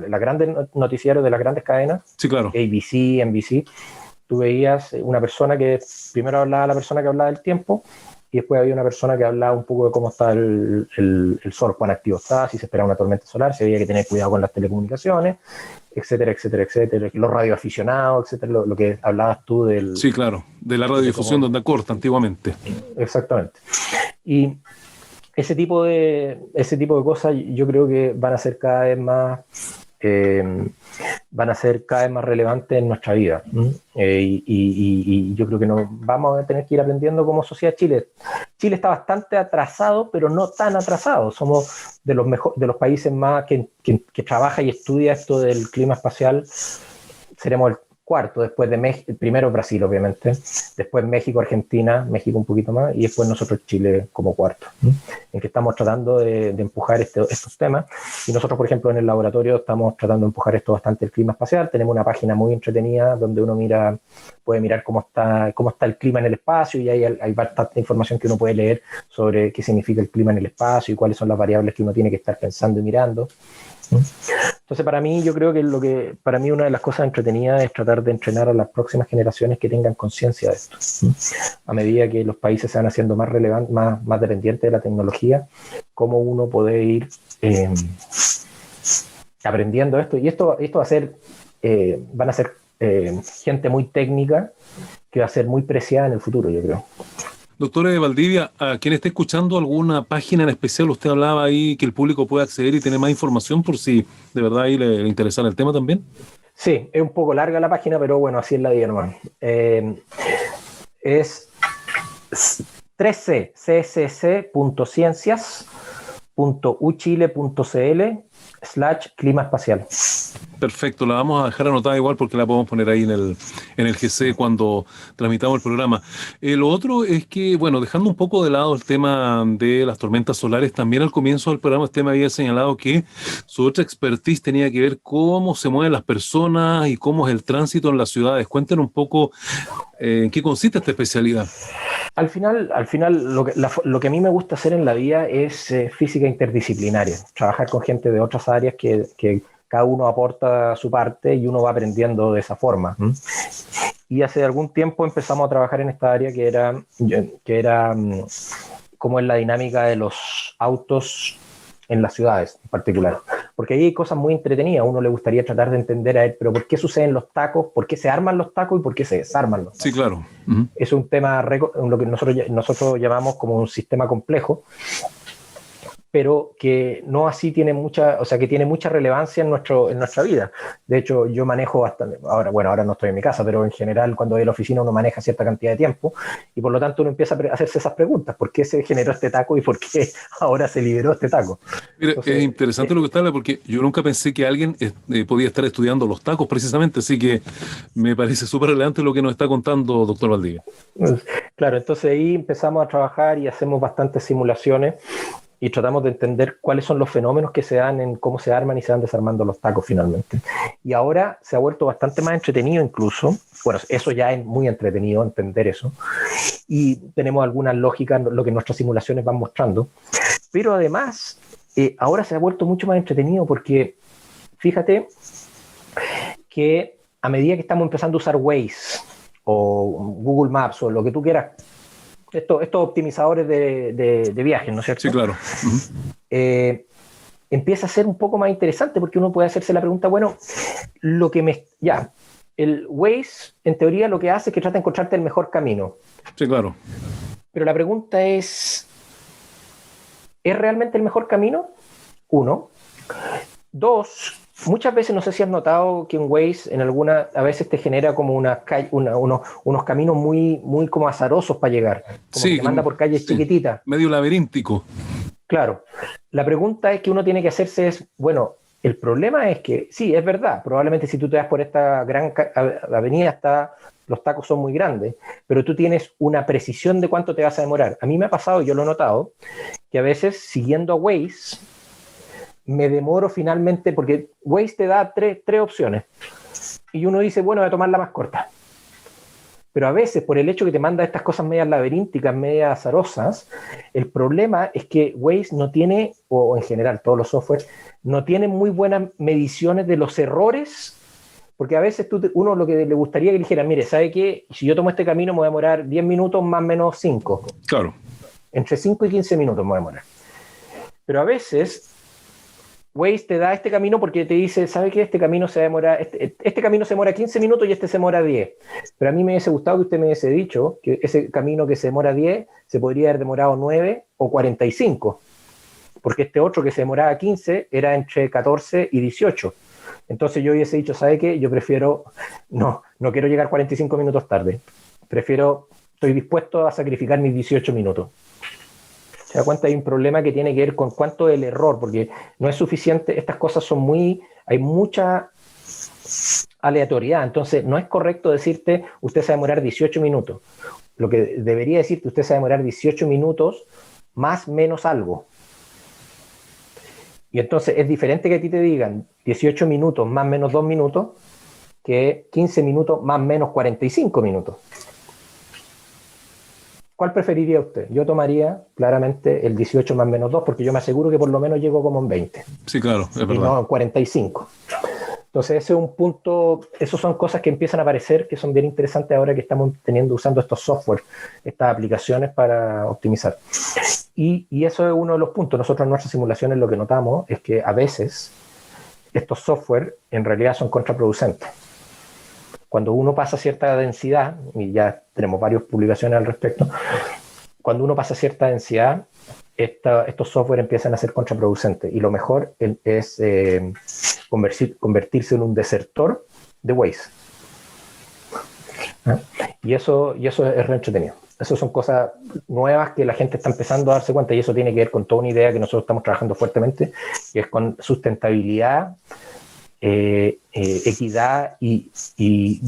los grandes noticieros de las grandes cadenas, sí, claro. ABC, NBC, tú veías una persona que primero hablaba la persona que hablaba del tiempo, y después había una persona que hablaba un poco de cómo está el sol, cuán activo está, si se esperaba una tormenta solar, si había que tener cuidado con las telecomunicaciones, etcétera, etcétera, etcétera. Los radioaficionados, etcétera, lo que hablabas tú del... Sí, claro, de la radiodifusión de onda corta antiguamente. Exactamente. Y ese tipo de cosas yo creo que van a ser cada vez más relevantes en nuestra vida. Y yo creo que nos vamos a tener que ir aprendiendo como sociedad. Chile está bastante atrasado, pero no tan atrasado. Somos de los países más que trabaja y estudia esto del clima espacial. Seremos el cuarto, después de México, primero Brasil, obviamente, después México, Argentina, México un poquito más, y después nosotros Chile como cuarto, en que estamos tratando de empujar estos temas. Y nosotros, por ejemplo, en el laboratorio estamos tratando de empujar esto bastante, el clima espacial. Tenemos una página muy entretenida donde uno puede mirar cómo está el clima en el espacio, y hay bastante información que uno puede leer sobre qué significa el clima en el espacio y cuáles son las variables que uno tiene que estar pensando y mirando. Entonces, para mí, yo creo que para mí una de las cosas entretenidas es tratar de entrenar a las próximas generaciones que tengan conciencia de esto. A medida que los países se van haciendo más relevantes, más dependientes de la tecnología, cómo uno puede ir aprendiendo esto. Y esto va a ser, van a ser gente muy técnica que va a ser muy preciada en el futuro, yo creo. Doctora de Valdivia, a quien esté escuchando, alguna página en especial, usted hablaba ahí que el público puede acceder y tener más información por si de verdad ahí le interesara el tema también. Sí, es un poco larga la página, pero bueno, así es la vida nomás. Es 3C, csc.ciencias.uchile.cl/clima espacial. Perfecto, la vamos a dejar anotada igual porque la podemos poner ahí en el GC cuando transmitamos el programa. Lo otro es que, bueno, dejando un poco de lado el tema de las tormentas solares, también al comienzo del programa usted me había señalado que su otra expertise tenía que ver cómo se mueven las personas y cómo es el tránsito en las ciudades. Cuéntenos un poco en qué consiste esta especialidad. Al final lo que a mí me gusta hacer en la vida es física interdisciplinaria, trabajar con gente de otras áreas que cada uno aporta su parte y uno va aprendiendo de esa forma. Y hace algún tiempo empezamos a trabajar en esta área que era cómo es la dinámica de los autos en las ciudades en particular. Porque ahí hay cosas muy entretenidas. A uno le gustaría tratar de entender, pero ¿por qué suceden los tacos? ¿Por qué se arman los tacos y por qué se desarman los tacos? Sí, claro. Es un tema, lo que nosotros llamamos como un sistema complejo, pero que no así tiene que tiene mucha relevancia en nuestra vida. De hecho, yo manejo bastante, ahora no estoy en mi casa, pero en general cuando voy a la oficina uno maneja cierta cantidad de tiempo y por lo tanto uno empieza a hacerse esas preguntas. ¿Por qué se generó este taco y por qué ahora se liberó este taco? Mira, entonces, es interesante lo que está hablando porque yo nunca pensé que alguien podía estar estudiando los tacos precisamente, así que me parece súper relevante lo que nos está contando doctor Valdivia. Claro, entonces ahí empezamos a trabajar y hacemos bastantes simulaciones y tratamos de entender cuáles son los fenómenos que se dan en cómo se arman y se van desarmando los tacos finalmente. Y ahora se ha vuelto bastante más entretenido incluso. Bueno, eso ya es muy entretenido, entender eso. Y tenemos algunas lógicas, lo que nuestras simulaciones van mostrando. Pero además, ahora se ha vuelto mucho más entretenido porque, fíjate, que a medida que estamos empezando a usar Waze o Google Maps o lo que tú quieras, estos optimizadores de viajes, ¿no es cierto? Sí, claro. Empieza a ser un poco más interesante porque uno puede hacerse la pregunta, bueno, el Waze, en teoría, lo que hace es que trata de encontrarte el mejor camino. Sí, claro. Pero la pregunta ¿es realmente el mejor camino? 1. 2, muchas veces, no sé si has notado que en Waze a veces te genera como unos caminos muy, muy como azarosos para llegar. Como que te manda por calles chiquititas. Medio laberíntico. Claro. La pregunta es que uno tiene que hacerse es, bueno, el problema es que, sí, es verdad, probablemente si tú te vas por esta gran avenida los tacos son muy grandes, pero tú tienes una precisión de cuánto te vas a demorar. A mí me ha pasado, yo lo he notado, que a veces siguiendo a Waze, me demoro finalmente, porque Waze te da tres opciones, y uno dice, bueno, voy a tomar la más corta. Pero a veces, por el hecho que te manda estas cosas medias laberínticas, medias azarosas, el problema es que Waze no tiene, o en general todos los softwares, no tienen muy buenas mediciones de los errores, porque a veces uno lo que le gustaría que dijera, mire, ¿sabe qué? Si yo tomo este camino me voy a demorar 10 minutos más o menos 5. Claro. Entre 5 y 15 minutos me voy a demorar. Pero a veces Waze te da este camino porque te dice, ¿sabe qué? Este camino se demora, este camino se demora 15 minutos y este se demora 10. Pero a mí me hubiese gustado que usted me hubiese dicho que ese camino que se demora 10 se podría haber demorado 9 o 45. Porque este otro que se demoraba 15 era entre 14 y 18. Entonces yo hubiese dicho, ¿sabe qué? Yo prefiero, no quiero llegar 45 minutos tarde. Estoy dispuesto a sacrificar mis 18 minutos. Se da cuenta, hay un problema que tiene que ver con cuánto es el error, porque no es suficiente, estas cosas hay mucha aleatoriedad, entonces no es correcto decirte, usted se va a demorar 18 minutos. Lo que debería decirte, usted se va a demorar 18 minutos más menos algo. Y entonces es diferente que a ti te digan 18 minutos más menos 2 minutos que 15 minutos más menos 45 minutos. ¿Cuál preferiría usted? Yo tomaría claramente el 18 más menos 2 porque yo me aseguro que por lo menos llego como en 20. Sí, claro, es verdad. Y no en 45. Entonces ese es un punto, esos son cosas que empiezan a aparecer que son bien interesantes ahora que estamos usando estos software, estas aplicaciones para optimizar. Y eso es uno de los puntos. Nosotros en nuestras simulaciones lo que notamos es que a veces estos software en realidad son contraproducentes. Cuando uno pasa cierta densidad, y ya tenemos varias publicaciones al respecto, cuando uno pasa cierta densidad, estos software empiezan a ser contraproducentes. Y lo mejor es convertirse en un desertor de Waze. Y eso es re entretenido. Esas son cosas nuevas que la gente está empezando a darse cuenta, y eso tiene que ver con toda una idea que nosotros estamos trabajando fuertemente, que es con sustentabilidad, equidad y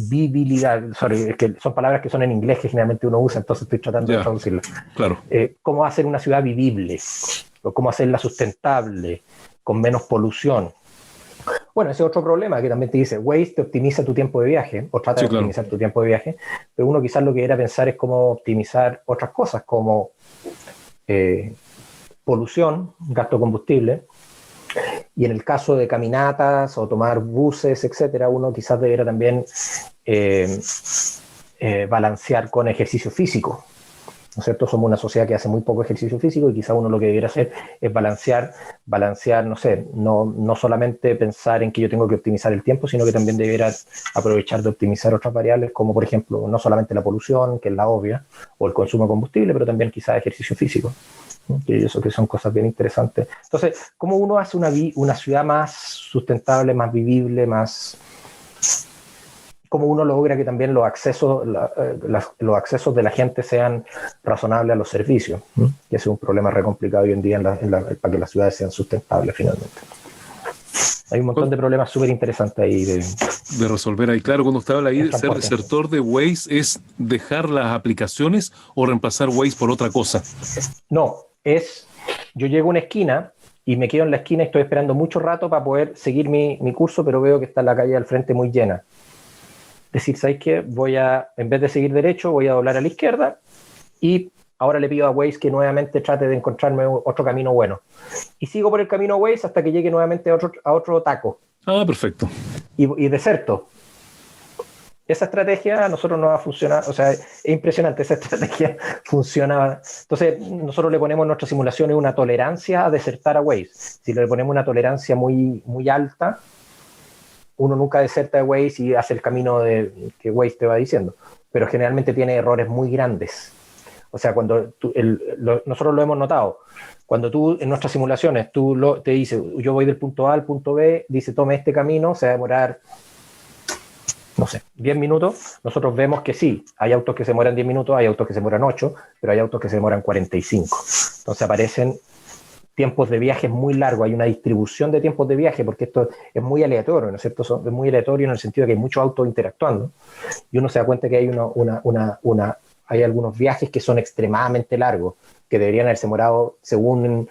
vivibilidad. Es que son palabras que son en inglés que generalmente uno usa, entonces estoy tratando de traducirlas. Claro. Cómo hacer una ciudad vivible, o cómo hacerla sustentable, con menos polución. Bueno, ese es otro problema que también te dice, Waze te optimiza tu tiempo de viaje, o trata de optimizar tu tiempo de viaje, pero uno quizás lo que era pensar es cómo optimizar otras cosas, como polución, gasto de combustible, y en el caso de caminatas o tomar buses, etcétera, uno quizás debiera también balancear con ejercicio físico. ¿No es cierto? Somos una sociedad que hace muy poco ejercicio físico y quizá uno lo que debiera hacer es balancear, no sé, no solamente pensar en que yo tengo que optimizar el tiempo, sino que también debiera aprovechar de optimizar otras variables, como por ejemplo, no solamente la polución, que es la obvia, o el consumo de combustible, pero también quizá ejercicio físico. Que eso que son cosas bien interesantes. Entonces, ¿cómo uno hace una ciudad más sustentable, más vivible, cómo uno logra que también los accesos de la gente sean razonables a los servicios? Que ese es un problema re complicado hoy en día para que las ciudades sean sustentables finalmente. Hay un montón de problemas súper interesantes ahí de resolver ahí. Claro, cuando usted habla ahí de ser desertor de Waze, ¿es dejar las aplicaciones o reemplazar Waze por otra cosa? No, yo llego a una esquina y me quedo en la esquina y estoy esperando mucho rato para poder seguir mi curso, pero veo que está la calle al frente muy llena. Es decir, ¿sabes qué? En vez de seguir derecho, voy a doblar a la izquierda y ahora le pido a Waze que nuevamente trate de encontrarme otro camino bueno. Y sigo por el camino Waze hasta que llegue nuevamente a otro taco. Ah, perfecto. Y deserto. Esa estrategia a nosotros nos va a funcionar, o sea, es impresionante, esa estrategia funciona. Entonces, nosotros le ponemos en nuestras simulaciones una tolerancia a desertar a Waze. Si le ponemos una tolerancia muy, muy alta, uno nunca deserta de Waze y hace el camino que Waze te va diciendo. Pero generalmente tiene errores muy grandes. O sea, cuando nosotros lo hemos notado, cuando tú en nuestras simulaciones te dice, yo voy del punto A al punto B, dice, tome este camino, se va a demorar, no sé, 10 minutos, nosotros vemos que sí, hay autos que se demoran 10 minutos, hay autos que se demoran 8, pero hay autos que se demoran 45. Entonces aparecen tiempos de viaje muy largos, hay una distribución de tiempos de viaje, porque esto es muy aleatorio, ¿no es cierto? Es muy aleatorio en el sentido de que hay muchos autos interactuando, y uno se da cuenta que hay hay algunos viajes que son extremadamente largos, que deberían haberse demorado, según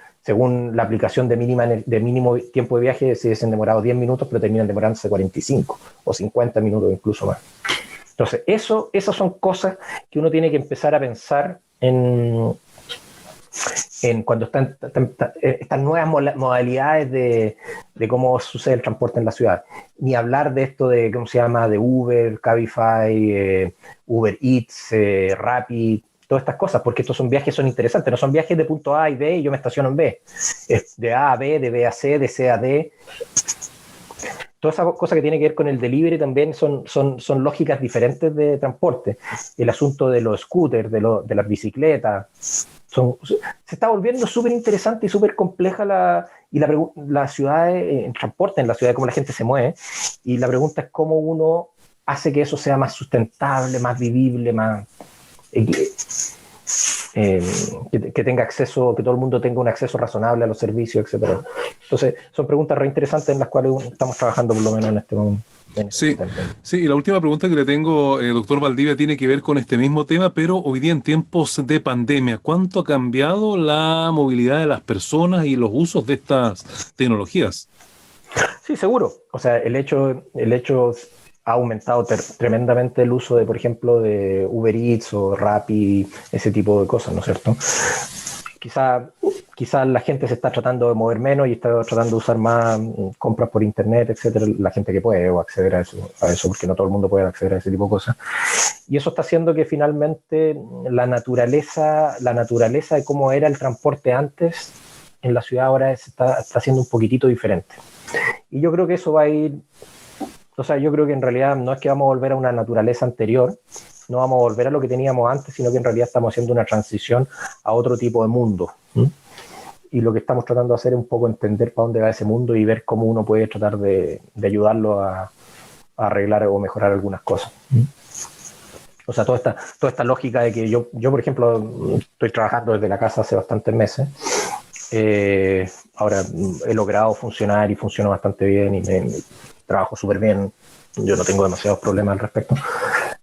la aplicación de mínimo tiempo de viaje, se hubiesen demorado 10 minutos, pero terminan demorándose 45 o 50 minutos, incluso más. Entonces, esas son cosas que uno tiene que empezar a pensar en cuando están estas nuevas modalidades de cómo sucede el transporte en la ciudad. Ni hablar de esto de Uber, Cabify, Uber Eats, Rappi, todas estas cosas, porque estos son viajes que son interesantes, no son viajes de punto A y B y yo me estaciono en B, es de A a B, de B a C, de C a D. Toda esa cosa que tiene que ver con el delivery también son lógicas diferentes de transporte. El asunto de los scooters, de las bicicletas, se está volviendo súper interesante y súper compleja la ciudad en transporte, en la ciudad, cómo la gente se mueve. Y la pregunta es cómo uno hace que eso sea más sustentable, más vivible, más... que tenga acceso, que todo el mundo tenga un acceso razonable a los servicios, etcétera. Entonces, son preguntas re interesantes en las cuales estamos trabajando por lo menos en este momento. Sí, y la última pregunta que le tengo, doctor Valdivia, tiene que ver con este mismo tema, pero hoy día en tiempos de pandemia, ¿cuánto ha cambiado la movilidad de las personas y los usos de estas tecnologías? Sí, seguro. O sea, el hecho ha aumentado tremendamente el uso de, por ejemplo, de Uber Eats o Rappi, ese tipo de cosas, ¿no es cierto? Quizá la gente se está tratando de mover menos y está tratando de usar más compras por internet, etcétera, la gente que puede o acceder a eso, porque no todo el mundo puede acceder a ese tipo de cosas. Y eso está haciendo que finalmente la naturaleza de cómo era el transporte antes en la ciudad ahora está siendo un poquitito diferente. Y yo creo que eso va a ir... O sea, yo creo que en realidad no es que vamos a volver a una naturaleza anterior, no vamos a volver a lo que teníamos antes, sino que en realidad estamos haciendo una transición a otro tipo de mundo. Y lo que estamos tratando de hacer es un poco entender para dónde va ese mundo y ver cómo uno puede tratar de ayudarlo a arreglar o mejorar algunas cosas. O sea, toda esta lógica de que yo, por ejemplo, estoy trabajando desde la casa hace bastantes meses. Ahora he logrado funcionar y funciona bastante bien y trabajo súper bien, yo no tengo demasiados problemas al respecto,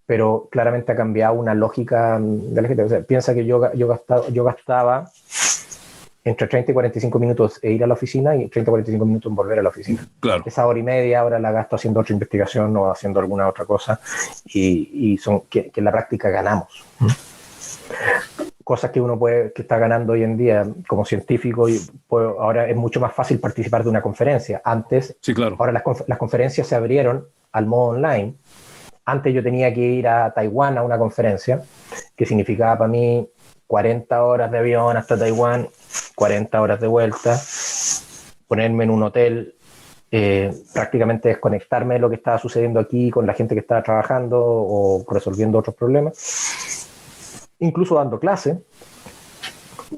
pero claramente ha cambiado una lógica de la gente. O sea, piensa que yo gastaba entre 30 y 45 minutos en ir a la oficina y 30 y 45 minutos en volver a la oficina. Claro. Esa hora y media ahora la gasto haciendo otra investigación o haciendo alguna otra cosa y son que en la práctica ganamos. Cosas que uno que está ganando hoy en día como científico, y ahora es mucho más fácil participar de una conferencia. Antes, sí, claro. Ahora las conferencias se abrieron al modo online. Antes yo tenía que ir a Taiwán a una conferencia, que significaba para mí 40 horas de avión hasta Taiwán, 40 horas de vuelta, ponerme en un hotel, prácticamente desconectarme de lo que estaba sucediendo aquí con la gente que estaba trabajando o resolviendo otros problemas. Incluso dando clases,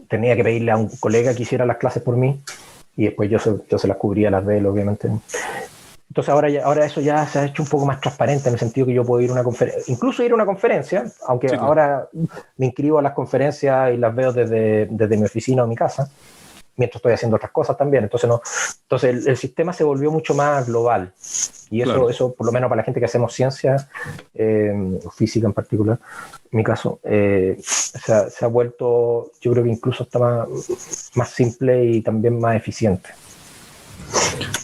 tenía que pedirle a un colega que hiciera las clases por mí y después yo se las cubría las de él, obviamente. Entonces ahora eso ya se ha hecho un poco más transparente en el sentido que yo puedo ir a una conferencia, incluso ir a una conferencia, aunque sí, ahora me inscribo a las conferencias y las veo desde mi oficina o mi casa, mientras estoy haciendo otras cosas también. Entonces el sistema se volvió mucho más global y eso por lo menos para la gente que hacemos ciencia, física en particular, en mi caso, se ha vuelto, yo creo que incluso está más simple y también más eficiente.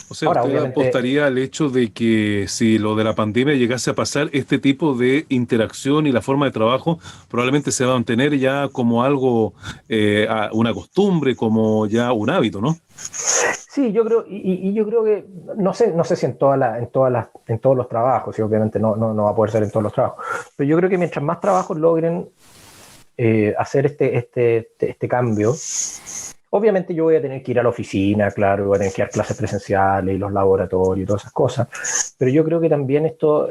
O sea, ahora, ¿usted apostaría al hecho de que si lo de la pandemia llegase a pasar, este tipo de interacción y la forma de trabajo probablemente se va a mantener ya como algo, una costumbre, como ya un hábito, ¿no? Sí, yo creo, y yo creo que, no sé si en todos los trabajos, y obviamente no va a poder ser en todos los trabajos, pero yo creo que mientras más trabajos logren hacer este cambio, obviamente yo voy a tener que ir a la oficina, claro, voy a tener que dar clases presenciales y los laboratorios y todas esas cosas, pero yo creo que también esto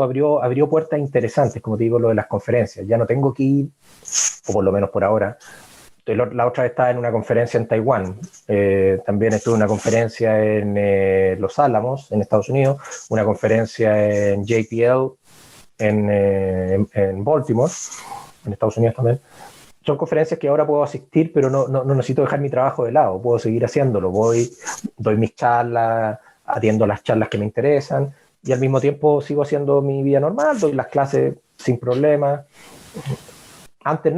abrió puertas interesantes, como te digo, lo de las conferencias. Ya no tengo que ir, o por lo menos por ahora. La otra vez estaba en una conferencia en Taiwán, también estuve en una conferencia en Los Álamos, en Estados Unidos, una conferencia en JPL en Baltimore, en Estados Unidos también. Son conferencias que ahora puedo asistir, pero no necesito dejar mi trabajo de lado, puedo seguir haciéndolo. Doy mis charlas, atiendo las charlas que me interesan y al mismo tiempo sigo haciendo mi vida normal, doy las clases sin problema. Antes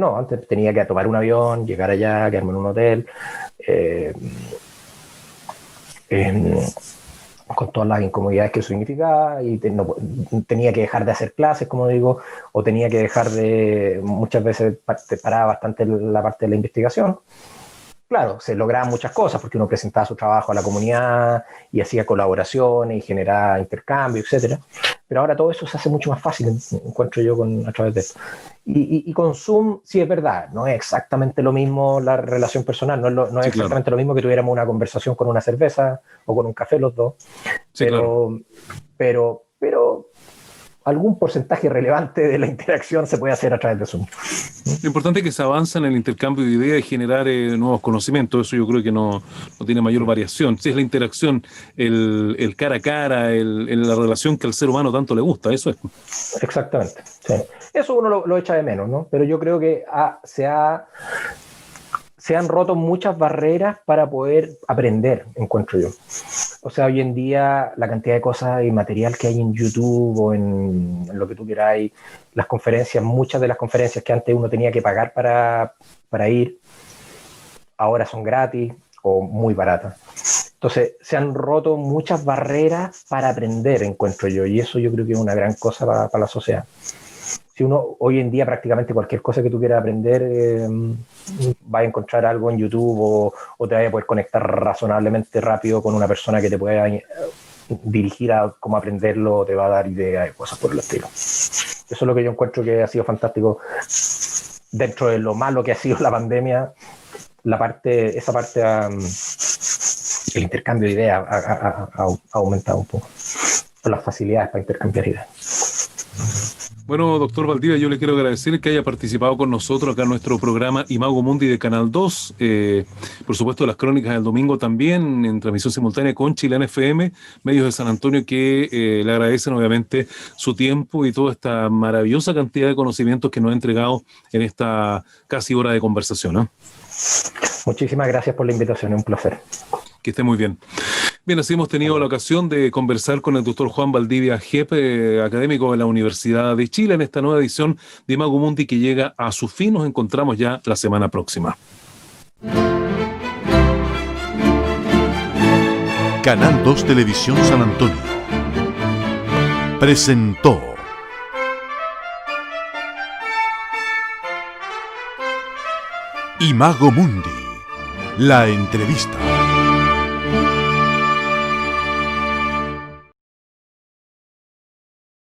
tenía que tomar un avión, llegar allá, quedarme en un hotel, con todas las incomodidades que eso significaba, y tenía que dejar de hacer clases, como digo, o tenía que dejar muchas veces paraba bastante la parte de la investigación. Claro, se lograban muchas cosas porque uno presentaba su trabajo a la comunidad y hacía colaboraciones y generaba intercambio, etcétera. pero ahora todo eso se hace mucho más fácil, encuentro yo, a través de esto. Y con Zoom, sí es verdad, no es exactamente lo mismo la relación personal, no es exactamente lo mismo que tuviéramos una conversación con una cerveza o con un café los dos, sí, pero algún porcentaje relevante de la interacción se puede hacer a través de Zoom. Lo importante es que se avanza en el intercambio de ideas y generar nuevos conocimientos. Eso yo creo que no tiene mayor variación. Si es la interacción, el cara a cara, la relación que al ser humano tanto le gusta, eso es. Exactamente. Sí. Eso uno lo echa de menos, ¿no? Pero yo creo que se han roto muchas barreras para poder aprender, encuentro yo. O sea, hoy en día la cantidad de cosas y material que hay en YouTube o en lo que tú quieras, las conferencias, muchas de las conferencias que antes uno tenía que pagar para ir, ahora son gratis o muy baratas. Entonces, se han roto muchas barreras para aprender, encuentro yo, y eso yo creo que es una gran cosa para la sociedad. Si uno hoy en día prácticamente cualquier cosa que tú quieras aprender, vas a encontrar algo en YouTube o te vas a poder conectar razonablemente rápido con una persona que te pueda dirigir a cómo aprenderlo, te va a dar ideas de cosas por el estilo. Eso es lo que yo encuentro que ha sido fantástico dentro de lo malo que ha sido la pandemia. El intercambio de ideas ha aumentado un poco, las facilidades para intercambiar ideas. Bueno, doctor Valdivia, yo le quiero agradecer que haya participado con nosotros acá en nuestro programa Imago Mundi de Canal 2. Por supuesto, las crónicas del domingo también, en transmisión simultánea con Chilena FM, medios de San Antonio, que le agradecen obviamente su tiempo y toda esta maravillosa cantidad de conocimientos que nos ha entregado en esta casi hora de conversación, ¿no? Muchísimas gracias por la invitación, es un placer. Que esté muy bien. Bien, así hemos tenido la ocasión de conversar con el doctor Juan Valdivia Jep, académico de la Universidad de Chile, en esta nueva edición de Imago Mundi que llega a su fin. Nos encontramos ya la semana próxima. Canal 2 Televisión San Antonio presentó Imago Mundi, la entrevista.